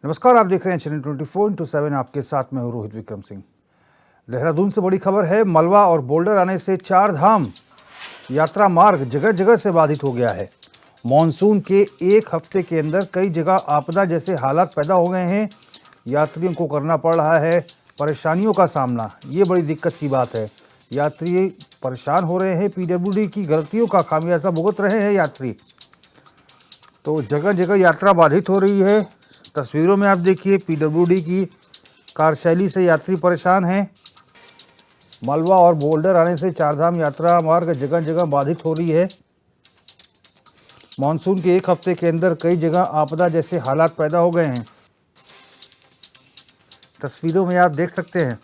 नमस्कार, आप देख रहे हैं चैनल 24/7। आपके साथ मैं हूं रोहित विक्रम सिंह। देहरादून से बड़ी खबर है। मलबा और बोल्डर आने से चार धाम यात्रा मार्ग जगह जगह से बाधित हो गया है। मॉनसून के एक हफ्ते के अंदर कई जगह आपदा जैसे हालात पैदा हो गए हैं। यात्रियों को करना पड़ रहा है परेशानियों का सामना। ये बड़ी दिक्कत की बात है। यात्री परेशान हो रहे हैं। पीडब्ल्यूडी की गलतियों का खामियाजा भुगत रहे हैं यात्री। तो जगह जगह यात्रा बाधित हो रही है। तस्वीरों में आप देखिए, पीडब्ल्यूडी की कार्यशैली से यात्री परेशान हैं। मलबा और बोल्डर आने से चारधाम यात्रा मार्ग जगह जगह बाधित हो रही है। मानसून के एक हफ्ते के अंदर कई जगह आपदा जैसे हालात पैदा हो गए हैं। तस्वीरों में आप देख सकते हैं।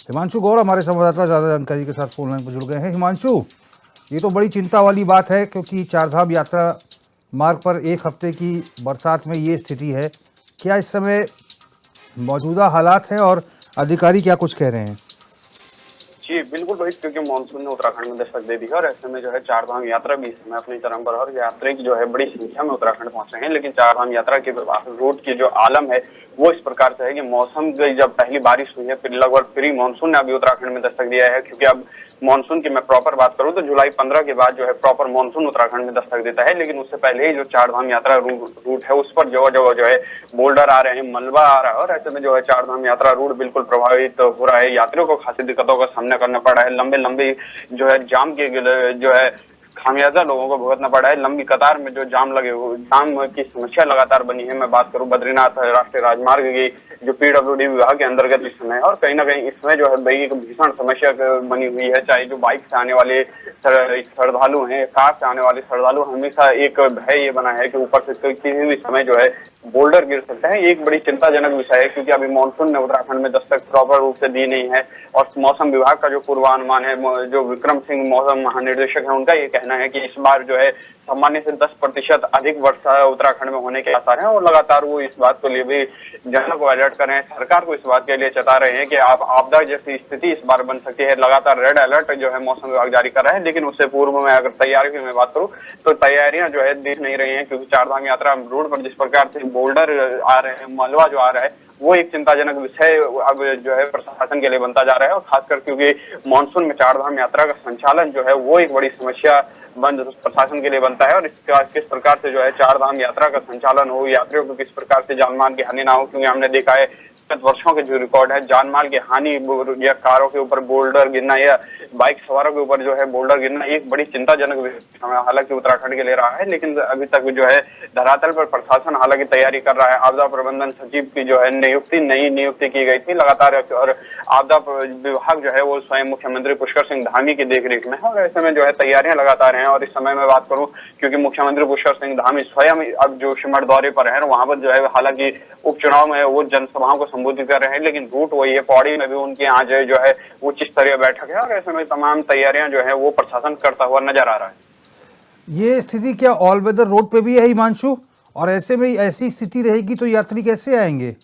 हिमांशु गौड़ हमारे संवाददाता ज़्यादा जानकारी के साथ फोन लाइन पर जुड़ गए हैं। हिमांशु, ये तो बड़ी चिंता वाली बात है क्योंकि चारधाम यात्रा मार्ग पर एक हफ्ते की बरसात में ये स्थिति है। क्या इस समय मौजूदा हालात हैं और अधिकारी क्या कुछ कह रहे हैं? जी बिल्कुल भाई, क्योंकि मानसून ने उत्तराखंड में दस्तक दे दी है और ऐसे में जो है चारधाम यात्रा भी इस समय अपनी चरम पर है और यात्री की जो है बड़ी संख्या में उत्तराखंड पहुंचे हैं। लेकिन चारधाम यात्रा के रूट की जो आलम है वो इस प्रकार से है कि मौसम की जब पहली बारिश हुई है फिर लगभग प्री मानसून ने अभी उत्तराखंड में दस्तक दिया है। क्योंकि अब मानसून की मैं प्रॉपर बात करूं तो जुलाई 15 के बाद जो है प्रॉपर मानसून उत्तराखंड में दस्तक देता है। लेकिन उससे पहले ही जो चारधाम यात्रा रूट है उस पर जगह जगह जो है बोल्डर आ रहे हैं, मलबा आ रहा है और ऐसे में जो है चारधाम यात्रा रूट बिल्कुल प्रभावित हो रहा है। यात्रियों को खासी दिक्कतों का सामना करना पड़ रहा है। लंबे लंबे जो है जाम के जो है खामियाजा लोगों को भुगतना पड़ा है। लंबी कतार में जो जाम लगे हुए, जाम की समस्या लगातार बनी है। मैं बात करूं बद्रीनाथ राष्ट्रीय राजमार्ग की जो पीडब्ल्यूडी विभाग के अंतर्गत इस समय है और कहीं ना कहीं इसमें जो है बड़ी एक भीषण समस्या बनी हुई है। चाहे जो बाइक से आने वाले श्रद्धालु हैं, कार से आने वाले श्रद्धालु, हमेशा एक भय ये बना है कि ऊपर से किसी भी समय जो है बोल्डर गिर सकता है। एक बड़ी चिंताजनक विषय है क्योंकि अभी मानसून ने उत्तराखंड में दस्तक प्रॉपर रूप से दी नहीं है और मौसम विभाग का जो पूर्वानुमान है, जो विक्रम सिंह मौसम महानिदेशक है, उनका ये कहना है कि इस बार जो है सामान्य से 10% अधिक वर्षा उत्तराखंड में होने के आसार हैं और लगातार वो इस बात को लिए भी जनता को अलर्ट कर रहे हैं। सरकार को इस बात के लिए चेता रहे हैं कि आप आपदा जैसी स्थिति इस बार बन सकती है। लगातार रेड अलर्ट जो है मौसम विभाग जारी कर रहा है। लेकिन उससे पूर्व में अगर तैयारी की मैं बात करूं तो तैयारियां जो है दिख नहीं रही हैं क्योंकि चारधाम यात्रा रोड पर जिस प्रकार से बोल्डर आ रहे हैं, मलबा जो आ रहा है, वो एक चिंताजनक विषय अब जो है प्रशासन के लिए बनता जा रहा है। और खासकर क्योंकि मानसून में चारधाम यात्रा का संचालन जो है वो एक बड़ी समस्या प्रशासन के लिए बनता है और इसका किस प्रकार से जो है चारधाम यात्रा का संचालन हो, यात्रियों को किस प्रकार से जानमाल की हानि ना हो। क्योंकि हमने देखा है वर्षों के जो रिकॉर्ड है, जानमाल की हानि या कारों के ऊपर बोल्डर गिरना या बाइक सवारों के ऊपर जो है बोल्डर गिरना एक बड़ी चिंताजनक विषय हालांकि उत्तराखंड के लिए रहा है। लेकिन अभी तक जो है धरातल पर प्रशासन हालांकि तैयारी कर रहा है। आपदा प्रबंधन सचिव की जो है नई नियुक्ति की गई थी लगातार और आपदा विभाग जो है वो स्वयं मुख्यमंत्री पुष्कर सिंह धामी की देखरेख में है और ऐसे में जो है तैयारियां लगातार हैं। और इस समय में बात करूं क्योंकि मुख्यमंत्री पुष्कर सिंह धामी स्वयं अब जोशीमठ दौरे पर है, वहां पर जो है हालांकि उपचुनाव में वो जनसभाओं को संबोधित कर रहे हैं लेकिन रूट वही है। पौड़ी में भी उनके यहाँ जो है उच्च स्तरीय बैठक है और ऐसे में तमाम तैयारियां जो है वो प्रशासन करता हुआ नजर आ रहा है। ये स्थिति क्या ऑल वेदर रोड पे भी है हिमांशु? और ऐसे में ऐसी स्थिति रहेगी तो यात्री कैसे आएंगे?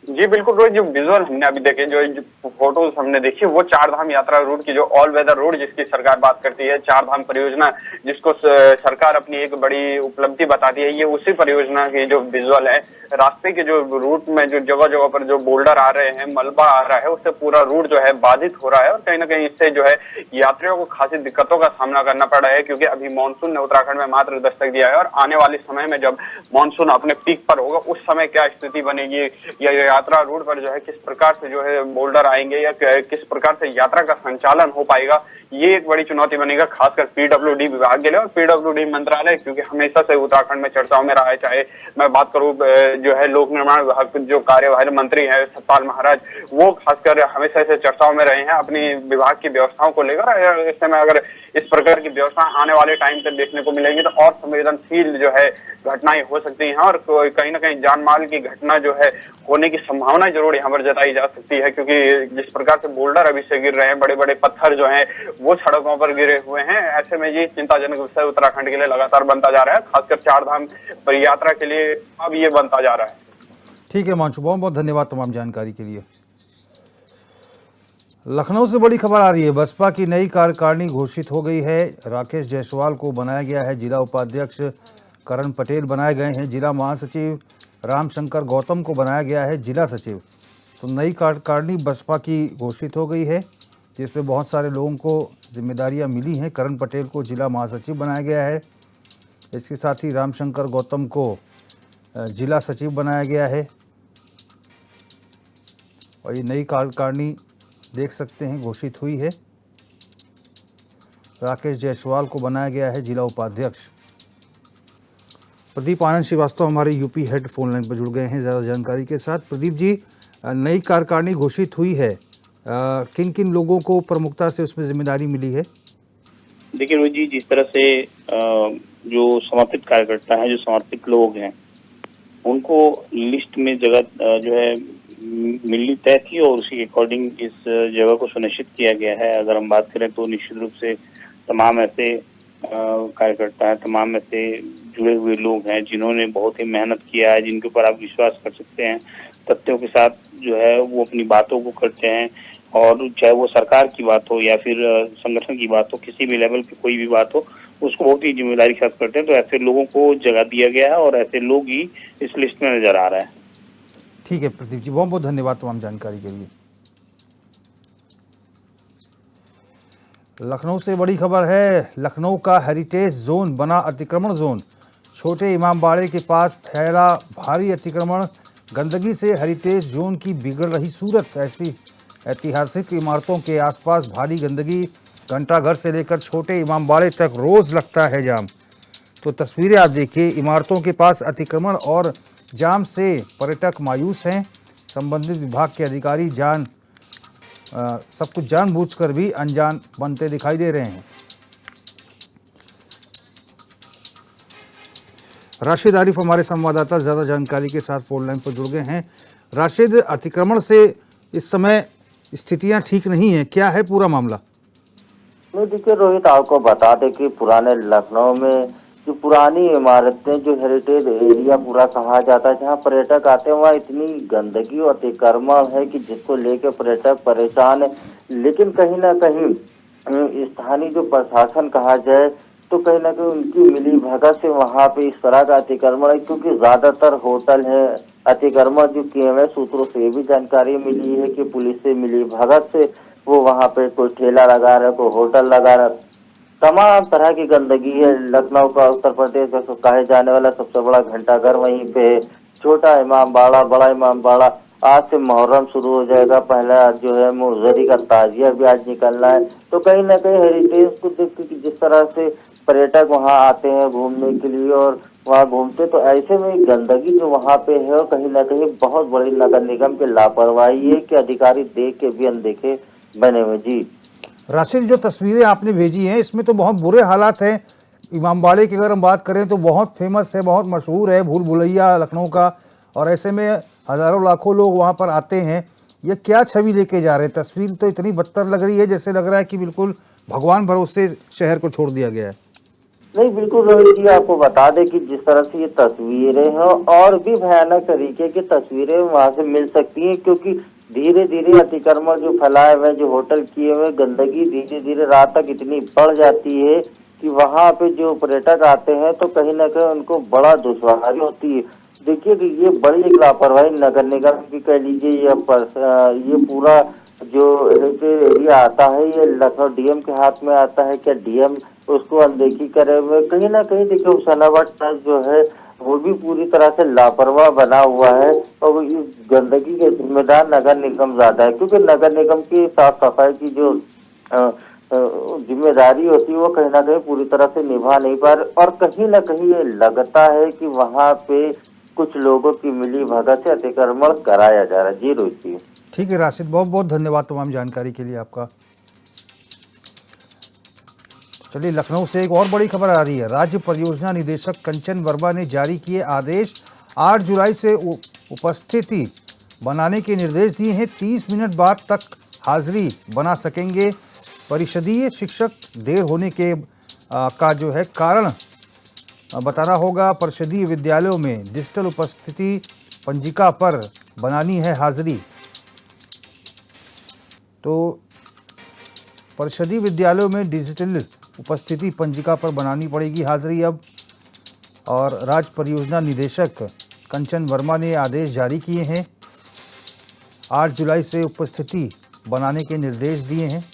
जी बिल्कुल रोहित, जो विजुअल हमने अभी देखे, जो फोटोज हमने देखी, वो चारधाम यात्रा रूट की जो ऑल वेदर रोड जिसकी सरकार बात करती है, चारधाम परियोजना जिसको सरकार अपनी एक बड़ी उपलब्धि बताती है, ये उसी परियोजना की जो विजुअल है। रास्ते के जो रूट में जो जगह जगह पर जो बोल्डर आ रहे हैं, मलबा आ रहा है, उससे पूरा रूट जो है बाधित हो रहा है और कहीं ना कहीं इससे जो है यात्रियों को खासी दिक्कतों का सामना करना पड़ रहा है। क्योंकि अभी मानसून ने उत्तराखंड में मात्र दस्तक दिया है और आने वाले समय में जब मानसून अपने पीक पर होगा उस समय क्या स्थिति बनेगी या यात्रा रूट पर जो है किस प्रकार से जो है बोल्डर आएंगे या किस प्रकार से यात्रा का संचालन हो पाएगा, ये एक बड़ी चुनौती बनेगा खासकर पीडब्ल्यूडी विभाग के लिए। और पीडब्ल्यूडी मंत्रालय क्योंकि हमेशा से उत्तराखंड में चर्चाओं में रहा है। चाहे मैं बात करूं जो है लोक निर्माण विभाग जो कार्यवाही मंत्री है सतपाल महाराज, वो खासकर हमेशा से चर्चाओं में रहे हैं अपनी विभाग की व्यवस्थाओं को लेकर। इस समय अगर इस प्रकार की व्यवस्था आने वाले टाइम तक देखने को मिलेंगी तो और संवेदनशील जो है घटनाएं हो सकती हैं और कहीं ना कहीं जान माल की घटना जो है होने की संभावना जरूर यहाँ पर जताई जा सकती है। क्योंकि जिस प्रकार से बोल्डर अभी से गिर रहे हैं, बड़े बड़े पत्थर जो हैं वो सड़कों पर गिरे हुए हैं, ऐसे में ये चिंताजनक विषय उत्तराखंड के लिए लगातार बनता जा रहा है, खासकर चारधाम यात्रा के लिए अब ये बनता जा रहा है। ठीक है हिमांशु, बहुत बहुत धन्यवाद तमाम जानकारी के लिए। लखनऊ से बड़ी खबर आ रही है। बसपा की नई कार्यकारिणी घोषित हो गई है। राकेश जायसवाल को बनाया गया है जिला उपाध्यक्ष, करण पटेल बनाए गए हैं जिला महासचिव, रामशंकर गौतम को बनाया गया है जिला सचिव। तो नई कार्यकारिणी बसपा की घोषित हो गई है, जिसमें बहुत सारे लोगों को जिम्मेदारियां मिली हैं। करण पटेल को जिला महासचिव बनाया गया है, इसके साथ ही रामशंकर गौतम को जिला सचिव बनाया गया है। और ये नई कार्यकारिणी देख सकते हैं घोषित हुई है। राकेश जायसवाल को बनाया गया है जिला उपाध्यक्ष। प्रदीप आनंद श्रीवास्तव हमारे यूपी हेड फोन लाइन पर जुड़ गए हैं ज़्यादा जानकारी के साथ। प्रदीप जी, नई कार्यकारिणी घोषित हुई है, किन किन लोगों को प्रमुखता से उसमें जिम्मेदारी मिली है? देखिए रोहित जी, जिस तरह से जो समर्पित कार्यकर्ता हैं, जो समर्पित लोग हैं, उनको लिस्ट में जगह जो है मिलनी तय थी और उसी के अकॉर्डिंग इस जगह को सुनिश्चित किया गया है। अगर हम बात करें तो निश्चित रूप से तमाम ऐसे कार्यकर्ता हैं, तमाम ऐसे जुड़े हुए लोग हैं जिन्होंने बहुत ही मेहनत किया है, जिनके ऊपर आप विश्वास कर सकते हैं। तथ्यों के साथ जो है वो अपनी बातों को करते हैं, और चाहे वो सरकार की बात हो या फिर संगठन की बात हो, किसी भी लेवल की कोई भी बात हो, उसको बहुत ही जिम्मेदारी के साथ करते हैं। तो ऐसे लोगों को जगह दिया गया है और ऐसे लोग ही इस लिस्ट में नजर आ रहा है। ठीक है प्रदीप जी, बहुत बहुत धन्यवाद तमाम जानकारी के लिए। लखनऊ से बड़ी खबर है। लखनऊ का हेरिटेज जोन बना अतिक्रमण जोन। छोटे इमामबाड़े के पास फैला भारी अतिक्रमण, गंदगी से हेरिटेज जोन की बिगड़ रही सूरत। ऐसी ऐतिहासिक इमारतों के आसपास भारी गंदगी, घंटाघर से लेकर छोटे इमामबाड़े तक रोज लगता है जाम। तो तस्वीरें आप देखिए, इमारतों के पास अतिक्रमण और जाम से पर्यटक मायूस हैं। संबंधित विभाग के अधिकारी सब कुछ जानबूझकर भी अनजान बनते दिखाई दे रहे हैं। राशिद आरिफ हमारे संवाददाता ज़्यादा जानकारी के साथ फोन लाइन पर जुड़ गए हैं। राशिद, अतिक्रमण से इस समय स्थितियां ठीक नहीं है, क्या है पूरा मामला? देखिए रोहित, आपको बता दें कि पुराने लखनऊ में जो पुरानी इमारतें, जो हेरिटेज एरिया पूरा कहा जाता है, जहां पर्यटक आते हैं, वहाँ इतनी गंदगी और अतिक्रमण है कि जिसको लेकर पर्यटक परेशान है। लेकिन कहीं ना कहीं स्थानीय जो प्रशासन कहा जाए तो कहीं ना कहीं उनकी मिली भगत से वहाँ पे इस तरह का अतिक्रमण है, क्योंकि ज्यादातर होटल है अतिक्रमण जो किए हुए। सूत्रों से ये भी जानकारी मिली है कि पुलिस से मिली भगत से वो वहाँ पे कोई ठेला लगा रहा है, कोई होटल लगा रहा है, तमाम तरह की गंदगी है। लखनऊ का उत्तर प्रदेश का कहे जाने वाला सबसे बड़ा घंटाघर वहीं पे है। छोटा इमामबाड़ा, बड़ा इमामबाड़ा, आज से मुहर्रम शुरू हो जाएगा, पहला जो है मुर्जरी का ताजिया भी आज निकलना है। तो कहीं ना कहीं हेरिटेज को देख के जिस तरह से पर्यटक वहाँ आते हैं घूमने के लिए और वहाँ घूमते, तो ऐसे में गंदगी जो वहाँ पे है, कहीं ना कहीं बहुत बड़ी नगर निगम की लापरवाही है कि अधिकारी देख के भी अनदेखे बने हुए। जी राशिद, जो तस्वीरें आपने भेजी हैं इसमें तो बहुत बुरे हालात हैं। इमामबाड़े की अगर हम बात करें तो बहुत फेमस है, बहुत मशहूर है, भूल भुलैया लखनऊ का, और ऐसे में हज़ारों लाखों लोग वहाँ पर आते हैं। ये क्या छवि लेके जा रहे हैं? तस्वीर तो इतनी बदतर लग रही है, जैसे लग रहा है कि बिल्कुल भगवान भरोसे शहर को छोड़ दिया गया है। नहीं, बिल्कुल रोहित जी, आपको बता दें कि जिस तरह से ये तस्वीरें हैं और भी भयानक तरीके की तस्वीरें वहाँ से मिल सकती हैं, क्योंकि धीरे धीरे अतिक्रमण जो फैलाए हुए, जो होटल किए हुए, गंदगी धीरे धीरे रात तक इतनी बढ़ जाती है कि वहाँ पे जो पर्यटक आते हैं तो कहीं ना कहीं उनको बड़ा दुश्वारी होती है। देखिए कि ये बड़ी एक लापरवाही नगर निगम की कह लीजिए, ये पूरा जो एरिया आता है ये लखनऊ डीएम के हाथ में आता है। क्या डीएम उसको अनदेखी करे हुए? कहीं ना कहीं देखिए हुसैनाबाद ट्रस्ट जो है वो भी पूरी तरह से लापरवाह बना हुआ है, और इस गंदगी के जिम्मेदार नगर निगम ज्यादा है, क्योंकि नगर निगम की साफ सफाई की जो जिम्मेदारी होती है वो कहीं ना कहीं पूरी तरह से निभा नहीं पा रहे। और कहीं ना कहीं ये लगता है कि वहाँ पे कुछ लोगों की मिली भगत से अतिक्रमण कराया जा रहा है। जी रोहित जी। ठीक है राशिद, बहुत बहुत धन्यवाद तमाम जानकारी के लिए आपका। चलिए, लखनऊ से एक और बड़ी खबर आ रही है। राज्य परियोजना निदेशक कंचन वर्मा ने जारी किए आदेश। 8 जुलाई से उपस्थिति बनाने के निर्देश दिए हैं। 30 मिनट बाद तक हाजिरी बना सकेंगे। परिषदीय शिक्षक देर होने के का जो है कारण बताना होगा। परिषदीय विद्यालयों में डिजिटल उपस्थिति पंजिका पर बनानी है हाजिरी। तो परिषदीय विद्यालयों में डिजिटल उपस्थिति पंजिका पर बनानी पड़ेगी हाजिरी अब। और राज्य परियोजना निदेशक कंचन वर्मा ने आदेश जारी किए हैं। 8 जुलाई से उपस्थिति बनाने के निर्देश दिए हैं।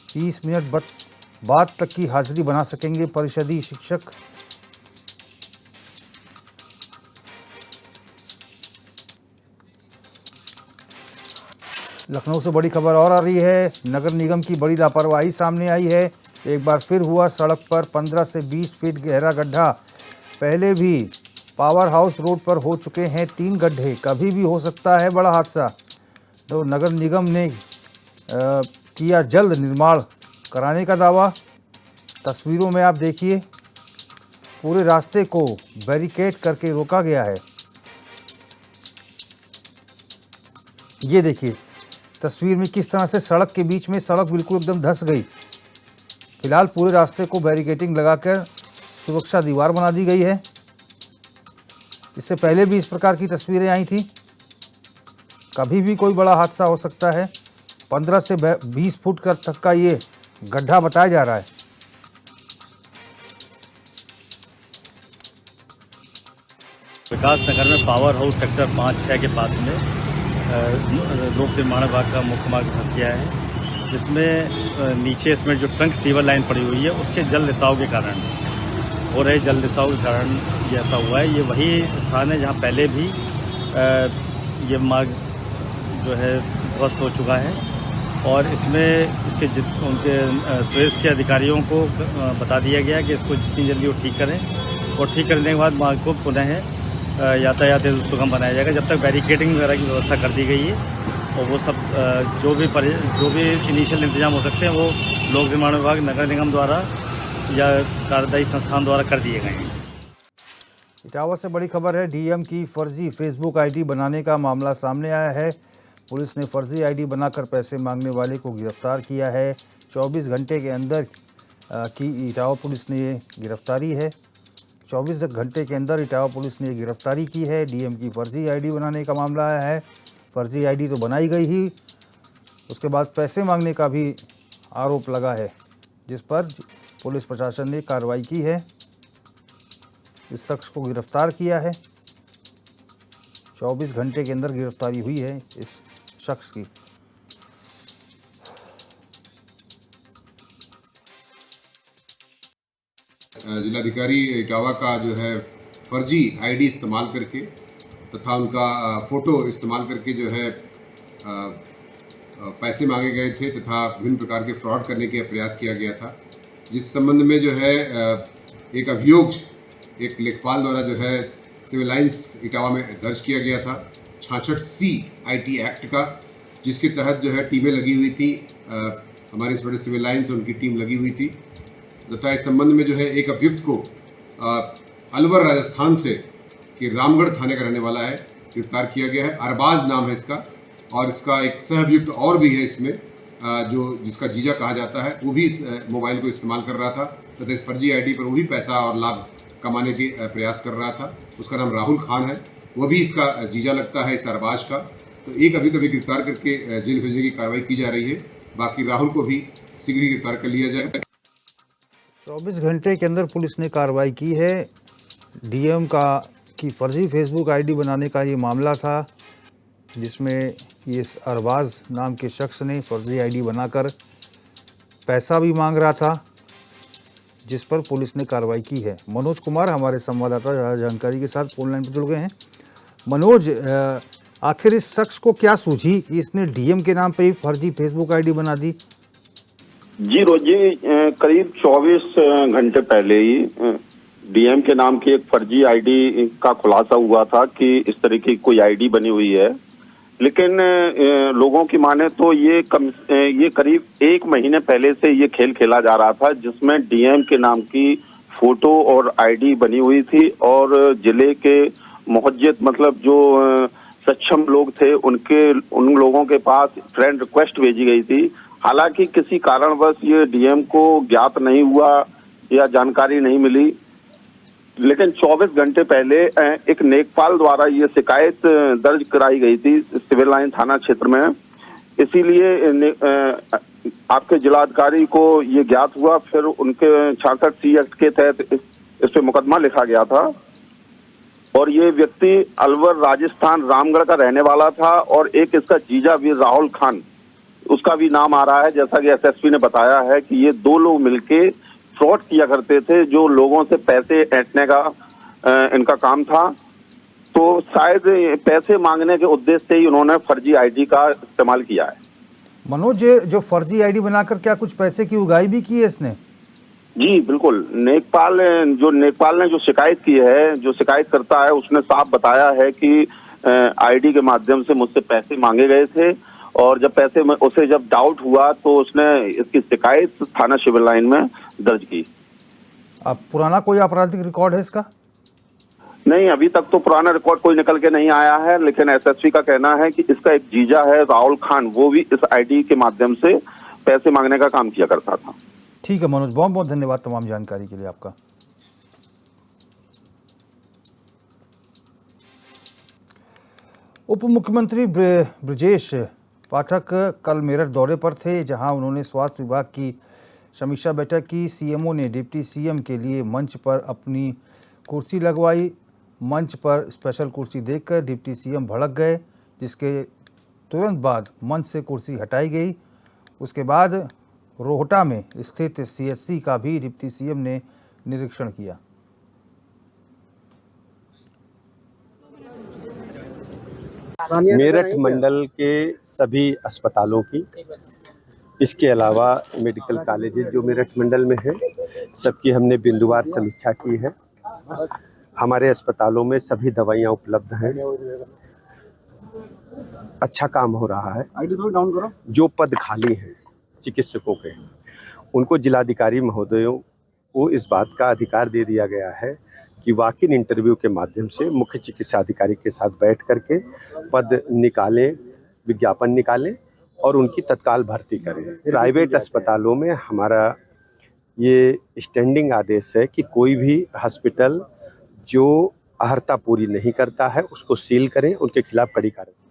30 मिनट बाद तक की हाजिरी बना सकेंगे परिषदीय शिक्षक। लखनऊ से बड़ी खबर और आ रही है। नगर निगम की बड़ी लापरवाही सामने आई है। एक बार फिर हुआ सड़क पर 15 से 20 फीट गहरा गड्ढा। पहले भी पावर हाउस रोड पर हो चुके हैं 3 गड्ढे। कभी भी हो सकता है बड़ा हादसा। तो नगर निगम ने किया जल्द निर्माण कराने का दावा। तस्वीरों में आप देखिए, पूरे रास्ते को बैरिकेड करके रोका गया है। ये देखिए तस्वीर में किस तरह से सड़क के बीच में सड़क बिल्कुल एकदम धंस गई। फिलहाल पूरे रास्ते को बैरिकेडिंग लगाकर सुरक्षा दीवार बना दी गई है। इससे पहले भी इस प्रकार की तस्वीरें आई थी। कभी भी कोई बड़ा हादसा हो सकता है। 15 से 20 फुट तक का ये गड्ढा बताया जा रहा है। विकास नगर में पावर हाउस सेक्टर 5-6 के पास में लोक निर्माण विभाग का मुख्य मार्ग धंस गया है, जिसमें नीचे इसमें जो ट्रंक सीवर लाइन पड़ी हुई है उसके जल रिसाव के कारण हो रहे जल रिसाव के कारण ये ऐसा हुआ है। ये वही स्थान है जहाँ पहले भी ये मार्ग जो है ध्वस्त हो चुका है और इसमें इसके उनके स्वेज के अधिकारियों को बता दिया गया कि इसको जितनी जल्दी वो ठीक करें और ठीक करने के बाद मार्ग को पुनः यातायात सुगम बनाया जाएगा। जब तक बैरिकेडिंग वगैरह की व्यवस्था कर दी गई है और वो सब जो भी इनिशियल इंतजाम हो सकते हैं वो लोक निर्माण विभाग, नगर निगम द्वारा या कार्यदायी संस्थान द्वारा कर दिए गए हैं। इटावा से बड़ी खबर है। डीएम की फर्जी फेसबुक आईडी बनाने का मामला सामने आया है। पुलिस ने फर्जी आईडी बनाकर पैसे मांगने वाले को गिरफ्तार किया है। 24 घंटे के अंदर की इटावा पुलिस ने ये गिरफ्तारी है। 24 घंटे के अंदर इटावा पुलिस ने गिरफ्तारी की है। डीएम की फर्जी आईडी बनाने का मामला आया है। फर्जी आईडी तो बनाई गई ही, उसके बाद पैसे मांगने का भी आरोप लगा है, जिस पर पुलिस प्रशासन ने कार्रवाई की है। इस शख्स को गिरफ्तार किया है। 24 घंटे के अंदर गिरफ्तारी हुई है इस शख्स की। जिलाधिकारी इटावा का जो है फर्जी आईडी इस्तेमाल करके तथा उनका फ़ोटो इस्तेमाल करके जो है पैसे मांगे गए थे तथा विभिन्न प्रकार के फ्रॉड करने का प्रयास किया गया था, जिस संबंध में जो है एक अभियोग एक लेखपाल द्वारा जो है सिविल लाइंस इटावा में दर्ज किया गया था 66C IT एक्ट का, जिसके तहत जो है टीमें लगी हुई थी। हमारे इंस्पेक्टर सिविल लाइंस उनकी टीम लगी हुई थी तथा इस संबंध में जो है एक अभियुक्त को अलवर राजस्थान से कि रामगढ़ थाने का रहने वाला है गिरफ्तार किया गया है। अरबाज नाम है इसका और इसका एक सह अभियुक्त और भी है इसमें जो जिसका जीजा कहा जाता है, वो भी इस मोबाइल को इस्तेमाल कर रहा था तथा इस फर्जी आईडी पर वो भी पैसा और लाभ कमाने के प्रयास कर रहा था। उसका नाम राहुल खान है, वो भी इसका जीजा लगता है इस अरबाज का। तो एक अभी गिरफ्तार करके जेल भेजने की कार्रवाई की जा रही है। बाकी राहुल को भी शीघ्र ही गिरफ्तार कर लिया जाएगा। 24 घंटे के अंदर पुलिस ने कार्रवाई की है। डीएम की फर्जी फेसबुक आईडी बनाने का ये मामला था, जिसमें ये अरबाज नाम के शख्स ने फर्जी आईडी बनाकर पैसा भी मांग रहा था, जिस पर पुलिस ने कार्रवाई की है। मनोज कुमार हमारे संवाददाता जानकारी के साथ फोन लाइन पर जुड़ गए हैं। मनोज, आखिर इस शख्स को क्या सूझी कि इसने डीएम के नाम पे ही फर्जी फेसबुक आईडी बना दी? जी रोजी, करीब 24 घंटे पहले ही डीएम के नाम की एक फर्जी आईडी का खुलासा हुआ था कि इस तरह की कोई आईडी बनी हुई है, लेकिन लोगों की माने तो ये करीब 1 महीने पहले से ये खेल खेला जा रहा था, जिसमें डीएम के नाम की फोटो और आईडी बनी हुई थी और जिले के मुहज्जित मतलब जो सक्षम लोग थे उन लोगों के पास फ्रेंड रिक्वेस्ट भेजी गई थी। हालांकि किसी कारणवश ये डीएम को ज्ञात नहीं हुआ या जानकारी नहीं मिली, लेकिन 24 घंटे पहले एक नेकपाल द्वारा ये शिकायत दर्ज कराई गई थी सिविल लाइन थाना क्षेत्र में इसीलिए आपके जिलाधिकारी को ये ज्ञात हुआ, फिर उनके 66C एक्ट के तहत इस पे मुकदमा लिखा गया था। और ये व्यक्ति अलवर राजस्थान रामगढ़ का रहने वाला था, और एक इसका जीजा भी राहुल खान, उसका भी नाम आ रहा है। जैसा कि एसएसपी ने बताया है कि ये दो लोग मिलके फ्रॉड किया करते थे, जो लोगों से पैसे ऐंठने का इनका काम था। तो शायद पैसे मांगने के उद्देश्य से ही उन्होंने फर्जी आईडी का इस्तेमाल किया है। मनोज, जो फर्जी आईडी बनाकर क्या कुछ पैसे की उगाही भी की है इसने? जी बिल्कुल। नेकपाल ने जो शिकायत की है, जो शिकायत करता है, उसने साफ बताया है कि आईडी के माध्यम से मुझसे पैसे मांगे गए थे, और जब पैसे में उसे जब डाउट हुआ तो उसने इसकी शिकायत थाना सिविल लाइन में दर्ज की। अब पुराना कोई आपराधिक रिकॉर्ड है इसका? नहीं, अभी तक तो पुराना रिकॉर्ड कोई निकल के नहीं आया है, लेकिन एसएसपी का कहना है कि इसका एक जीजा है राहुल खान, वो भी इस आईडी के माध्यम से पैसे मांगने का काम किया करता था। ठीक है मनोज, बहुत बहुत धन्यवाद तमाम जानकारी के लिए आपका। उप मुख्यमंत्री ब्रजेश पाठक कल मेरठ दौरे पर थे, जहां उन्होंने स्वास्थ्य विभाग की समीक्षा बैठक की। सीएमओ ने डिप्टी सीएम के लिए मंच पर अपनी कुर्सी लगवाई। मंच पर स्पेशल कुर्सी देखकर डिप्टी सीएम भड़क गए, जिसके तुरंत बाद मंच से कुर्सी हटाई गई। उसके बाद रोहटा में स्थित सीएचसी का भी डिप्टी सीएम ने निरीक्षण किया। मेरठ मंडल के सभी अस्पतालों की, इसके अलावा मेडिकल कॉलेजेस जो मेरठ मंडल में है, सबकी हमने बिंदुवार समीक्षा की है। हमारे अस्पतालों में सभी दवाइयाँ उपलब्ध हैं, अच्छा काम हो रहा है। जो पद खाली हैं चिकित्सकों के, उनको जिलाधिकारी महोदयों को इस बात का अधिकार दे दिया गया है कि वॉक-इन इंटरव्यू के माध्यम से मुख्य चिकित्सा अधिकारी के साथ बैठ करके पद निकालें, विज्ञापन निकालें और उनकी तत्काल भर्ती करें। प्राइवेट अस्पतालों में हमारा ये स्टैंडिंग आदेश है कि कोई भी हॉस्पिटल जो अहर्ता पूरी नहीं करता है उसको सील करें, उनके खिलाफ कड़ी कार्रवाई।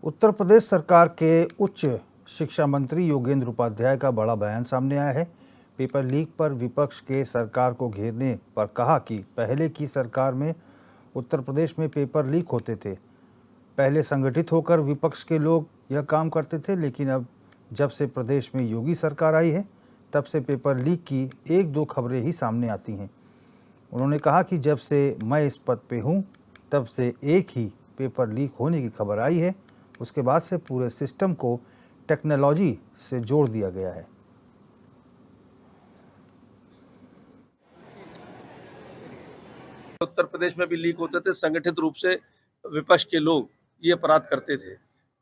उत्तर प्रदेश सरकार के उच्च शिक्षा मंत्री योगेंद्र उपाध्याय का बड़ा बयान सामने आया है। पेपर लीक पर विपक्ष के सरकार को घेरने पर कहा कि पहले की सरकार में उत्तर प्रदेश में पेपर लीक होते थे। पहले संगठित होकर विपक्ष के लोग यह काम करते थे, लेकिन अब जब से प्रदेश में योगी सरकार आई है, तब से पेपर लीक की एक दो खबरें ही सामने आती हैं। उन्होंने कहा कि जब से मैं इस पद पे हूँ, तब से एक ही पेपर लीक होने की खबर आई है। उसके बाद से पूरे सिस्टम को टेक्नोलॉजी से जोड़ दिया गया है। उत्तर प्रदेश में भी लीक होते थे, संगठित रूप से विपक्ष के लोग ये अपराध करते थे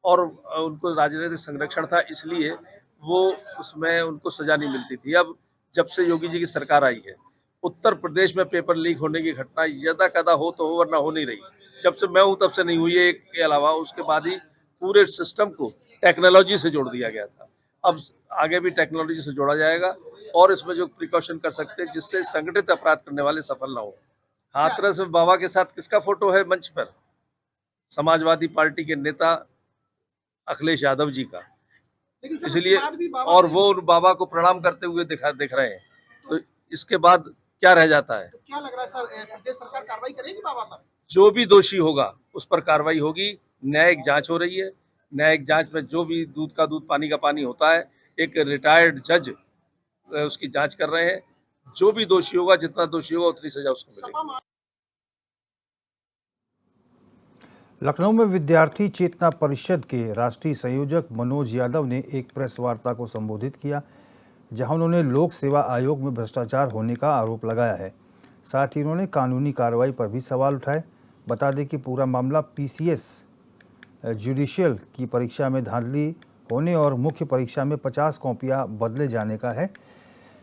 और उनको राजनीतिक संरक्षण था, इसलिए वो उसमें उनको सजा नहीं मिलती थी। अब जब से योगी जी की सरकार आई है, उत्तर प्रदेश में पेपर लीक होने की घटना यदा कदा हो तो हो, वरना हो नहीं रही। जब से मैं हूँ तब से नहीं हुई है। एक के अलावा उसके बाद ही पूरे सिस्टम को टेक्नोलॉजी से जोड़ दिया गया था। अब आगे भी टेक्नोलॉजी से जोड़ा जाएगा और इसमें जो प्रिकॉशन कर सकते हैं जिससे संगठित अपराध करने वाले सफल ना हो। हाथरस में बाबा के साथ किसका फोटो है मंच पर? समाजवादी पार्टी के नेता अखिलेश यादव जी का, इसलिए और वो उन बाबा को प्रणाम करते हुए दिख रहे हैं। तो इसके बाद क्या रह जाता है? तो क्या लग रहा है सर, प्रदेश सरकार कार्रवाई करेगी बाबा पर? जो भी दोषी होगा उस पर कार्रवाई होगी। न्यायिक जांच हो रही है। न्यायिक जांच में जो भी दूध का दूध पानी का पानी होता है, एक रिटायर्ड जज उसकी जांच कर रहे हैं। जो भी दोषी होगा, जितना दोषी होगा उतनी सजा उसको मिलेगी। लखनऊ में विद्यार्थी चेतना परिषद के राष्ट्रीय संयोजक मनोज यादव ने एक प्रेस वार्ता को संबोधित किया, जहां उन्होंने लोक सेवा आयोग में भ्रष्टाचार होने का आरोप लगाया है। साथ ही उन्होंने कानूनी कार्रवाई पर भी सवाल उठाए। बता दें कि पूरा मामला पीसीएस जुडिशियल की परीक्षा में धांधली होने और मुख्य परीक्षा में 50 कॉपियां बदले जाने का है,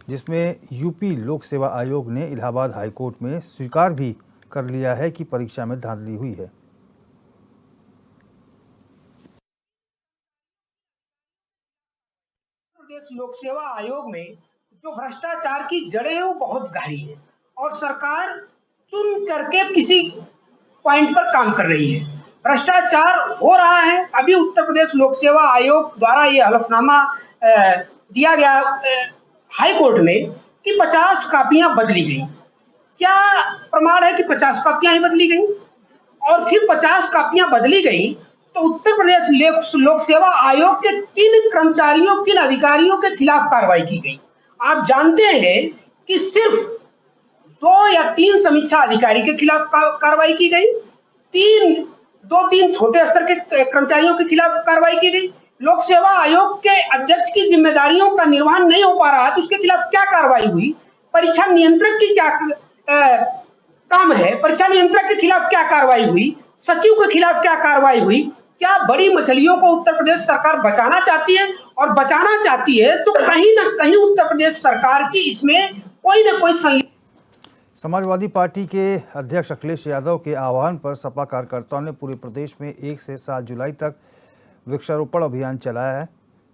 जिसमें यूपी लोक सेवा आयोग ने इलाहाबाद हाईकोर्ट में स्वीकार भी कर लिया है कि परीक्षा में धांधली हुई है। प्रदेश लोक सेवा आयोग में जो भ्रष्टाचार की जड़ें हैं वो बहुत गहरी है और सरकार चुन करके किसी पॉइंट पर काम कर रही है। भ्रष्टाचार हो रहा है। अभी उत्तर प्रदेश लोक सेवा आयोग द्वारा ये हलफनामा दिया गया हाई कोर्ट में कि 50 कापियां बदली गई। क्या प्रमाण है कि 50 कापियां ही बदली गई? और फिर 50 कापियां बदली गई तो उत्तर प्रदेश लोक सेवा आयोग के किन कर्मचारियों, किन अधिकारियों के खिलाफ कार्रवाई की गई? आप जानते हैं कि सिर्फ 2 या 3 समीक्षा अधिकारी के खिलाफ कार्रवाई की गई, 2-3 छोटे स्तर के कर्मचारियों के खिलाफ कार्रवाई की गई। लोक सेवा आयोग के अध्यक्ष की जिम्मेदारियों का निर्वहन नहीं हो पा रहा है तो उसके खिलाफ क्या कार्रवाई हुई? परीक्षा नियंत्रक की क्या काम है? परीक्षा नियंत्रक के खिलाफ क्या कार्रवाई हुई? सचिव के खिलाफ क्या कार्रवाई हुई? क्या बड़ी मछलियों को उत्तर प्रदेश सरकार बचाना चाहती है? और बचाना चाहती है तो कहीं ना कहीं उत्तर प्रदेश सरकार की इसमें कोई ना कोई समाजवादी पार्टी के अध्यक्ष अखिलेश यादव के आह्वान पर सपा कार्यकर्ताओं ने पूरे प्रदेश में 1 से 7 जुलाई तक वृक्षारोपण अभियान चलाया है।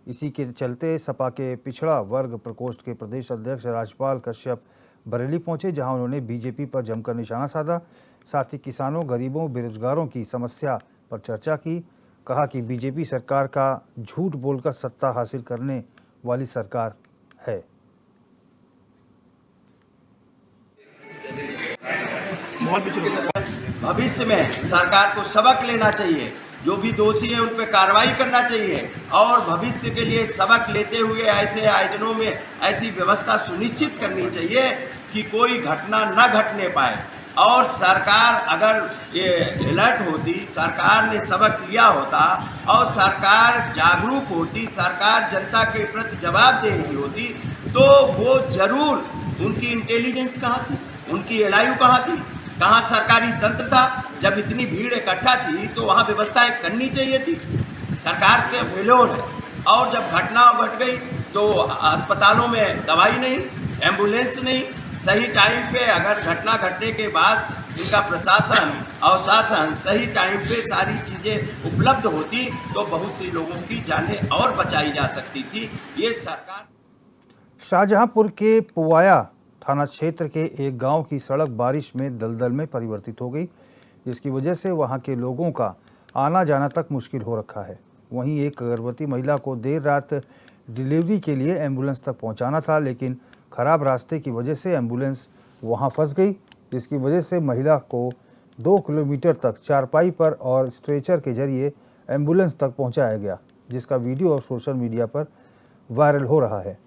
इसी के चलते सपा के पिछड़ा वर्ग प्रकोष्ठ के प्रदेश अध्यक्ष राजपाल कश्यप बरेली पहुंचे, जहां उन्होंने बीजेपी पर जमकर निशाना साधा। साथ ही किसानों, गरीबों, बेरोजगारों की समस्या पर चर्चा की। कहा कि बीजेपी सरकार का झूठ बोलकर सत्ता हासिल करने वाली सरकार है। भविष्य में सरकार को सबक लेना चाहिए, जो भी दोषी है उन पर कार्रवाई करना चाहिए और भविष्य के लिए सबक लेते हुए ऐसे आयोजनों में ऐसी व्यवस्था सुनिश्चित करनी चाहिए कि कोई घटना न घटने पाए। और सरकार अगर ये अलर्ट होती, सरकार ने सबक लिया होता और सरकार जागरूक होती, सरकार जनता के प्रति जवाबदेही होती तो वो जरूर, उनकी इंटेलिजेंस कहाँ थी, उनकी एलआईयू कहाँ थी, कहाँ सरकारी तंत्र था? जब इतनी भीड़ इकट्ठा थी तो वहाँ व्यवस्थाएं करनी चाहिए थी। सरकार के फेल्योर है। और जब घटना घट गई तो अस्पतालों में दवाई नहीं, एम्बुलेंस नहीं, सही टाइम पे अगर घटना घटने के बाद इनका प्रशासन और शासन सही टाइम पे सारी चीज़ें उपलब्ध होती तो बहुत सी लोगों की जानें और बचाई जा सकती थी। ये सरकार। शाहजहांपुर के पुवाया थाना क्षेत्र के एक गांव की सड़क बारिश में दलदल में परिवर्तित हो गई, जिसकी वजह से वहां के लोगों का आना जाना तक मुश्किल हो रखा है। वहीं एक गर्भवती महिला को देर रात डिलीवरी के लिए एम्बुलेंस तक पहुंचाना था, लेकिन खराब रास्ते की वजह से एम्बुलेंस वहां फंस गई, जिसकी वजह से महिला को 2 किलोमीटर तक चारपाई पर और स्ट्रेचर के जरिए एम्बुलेंस तक पहुंचाया गया, जिसका वीडियो अब सोशल मीडिया पर वायरल हो रहा है।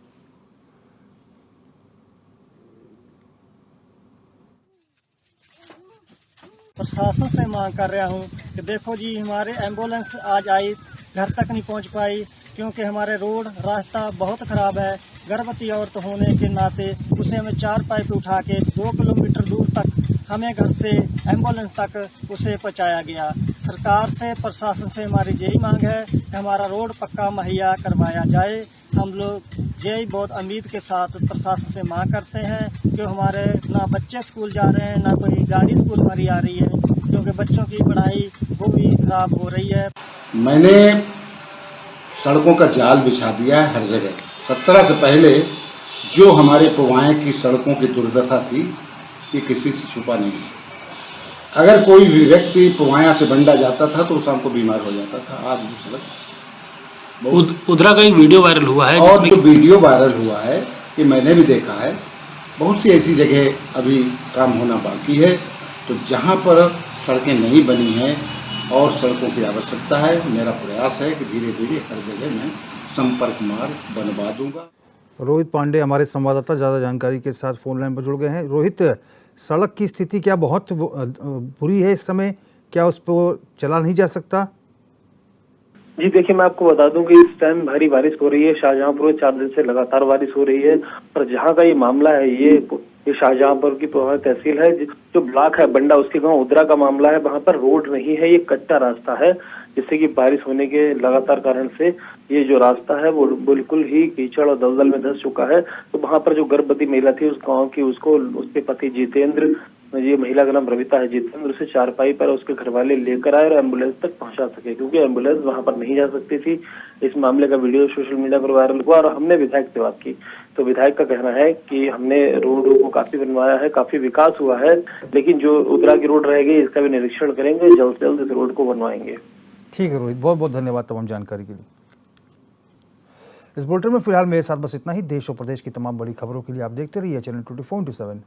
प्रशासन से मांग कर रहा हूं कि देखो जी, हमारे एम्बुलेंस आज आई, घर तक नहीं पहुंच पाई क्योंकि हमारे रोड रास्ता बहुत खराब है। गर्भवती औरत होने के नाते उसे हमें चारपाई पे उठा के 2 किलोमीटर दूर तक हमें घर से एम्बुलेंस तक उसे पहुंचाया गया। सरकार से, प्रशासन से हमारी यही मांग है कि हमारा रोड पक्का मुहैया करवाया जाए। हम लोग यही बहुत उम्मीद के साथ प्रशासन से मांग करते हैं कि हमारे ना बच्चे स्कूल जा रहे हैं, ना कोई गाड़ी स्कूल भरी आ रही है, क्योंकि बच्चों की पढ़ाई वो भी खराब हो रही है। मैंने सड़कों का जाल बिछा दिया है हर जगह। 17 से पहले जो हमारे पुवाएं की सड़कों की दुर्दशा थी, ये किसी से छुपा नहीं है। अगर कोई भी व्यक्ति पुवाया से बंडा जाता था तो शाम को बीमार हो जाता था। आज भी सड़क उधरा का एक वीडियो वायरल हुआ है, और जो वीडियो वायरल हुआ है ये मैंने भी देखा है। बहुत सी ऐसी जगह अभी काम होना बाकी है, तो जहाँ पर सड़कें नहीं बनी हैं और सड़कों की आवश्यकता है, मेरा प्रयास है कि धीरे धीरे हर जगह मैं संपर्क मार्ग बनवा दूंगा। रोहित पांडे हमारे संवाददाता ज़्यादा जानकारी के साथ फोन लाइन पर जुड़ गए हैं। रोहित, सड़क की स्थिति क्या बहुत बुरी है इस समय? क्या उस पर चला नहीं जा सकता? जी देखिए, मैं आपको बता दूं कि इस टाइम भारी बारिश हो रही है। शाहजहांपुर में 4 दिन से लगातार बारिश हो रही है। पर जहां का ये मामला है, ये शाहजहांपुर की पुवाया तहसील है। जो ब्लॉक है बंडा, उसके गांव उधरा का मामला है। वहां पर रोड नहीं है, ये कच्चा रास्ता है, जिससे कि बारिश होने के लगातार कारण से ये जो रास्ता है वो बिल्कुल ही कीचड़ और दलदल में धंस चुका है। तो वहां पर जो गर्भवती महिला थी उस गाँव की, उसके पति जितेंद्र, ये महिला का नाम रविता है, जितेंद्र उसे चारपाई पर उसके घर वाले लेकर आए और एम्बुलेंस तक पहुंचा सके, क्योंकि एम्बुलेंस वहां पर नहीं जा सकती थी। इस मामले का वीडियो सोशल मीडिया पर वायरल हुआ और हमने विधायक से बात की तो विधायक का कहना है कि हमने रोडों को काफी बनवाया है, काफी विकास हुआ है, लेकिन जो उतरा की रोड रह गई इसका भी निरीक्षण करेंगे, जल्द से जल्द इस रोड को बनवाएंगे। ठीक है रोहित, बहुत बहुत धन्यवाद तमाम जानकारी के लिए। इस बुलेटिन में फिलहाल मेरे साथ बस इतना ही। देश और प्रदेश की तमाम बड़ी खबरों के लिए आप देखते रहिए चैनल 24/7।